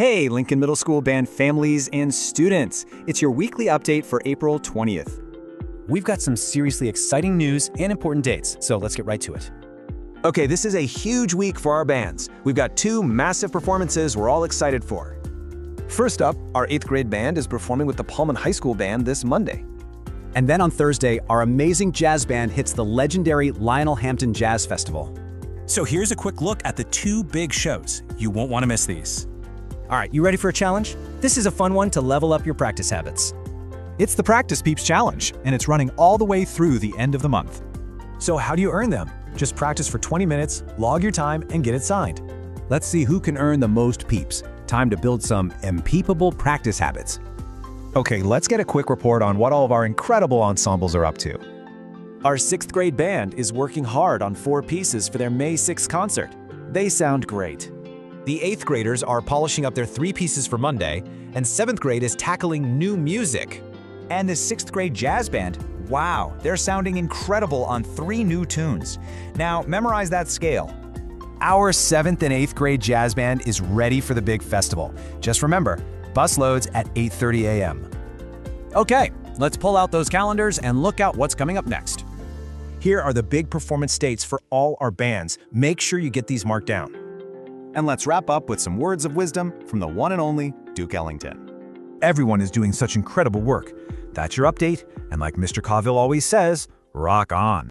Hey, Lincoln Middle School band families and students. It's your weekly update for April 20th. We've got some seriously exciting news and important dates, so let's get right to it. Okay, this is a huge week for our bands. We've got two massive performances we're all excited for. First up, our 8th grade band is performing with the Pullman High School band this Monday. And then on Thursday, our amazing jazz band hits the legendary Lionel Hampton Jazz Festival. So here's a quick look at the two big shows. You won't want to miss these. All right, you ready for a challenge? This is a fun one to level up your practice habits. It's the Practice Peeps Challenge, and it's running all the way through the end of the month. So how do you earn them? Just practice for 20 minutes, log your time, and get it signed. Let's see who can earn the most peeps. Time to build some impeccable practice habits. Okay, let's get a quick report on what all of our incredible ensembles are up to. Our 6th grade band is working hard on 4 pieces for their May 6th concert. They sound great. The 8th graders are polishing up their 3 pieces for Monday, and 7th grade is tackling new music. And the 6th grade jazz band, wow, they're sounding incredible on 3 new tunes. Now, memorize that scale. Our 7th and 8th grade jazz band is ready for the big festival. Just remember, bus loads at 8:30 a.m. Okay, let's pull out those calendars and look out what's coming up next. Here are the big performance dates for all our bands. Make sure you get these marked down. And let's wrap up with some words of wisdom from the one and only Duke Ellington. Everyone is doing such incredible work. That's your update, and like Mr. Cavill always says, rock on.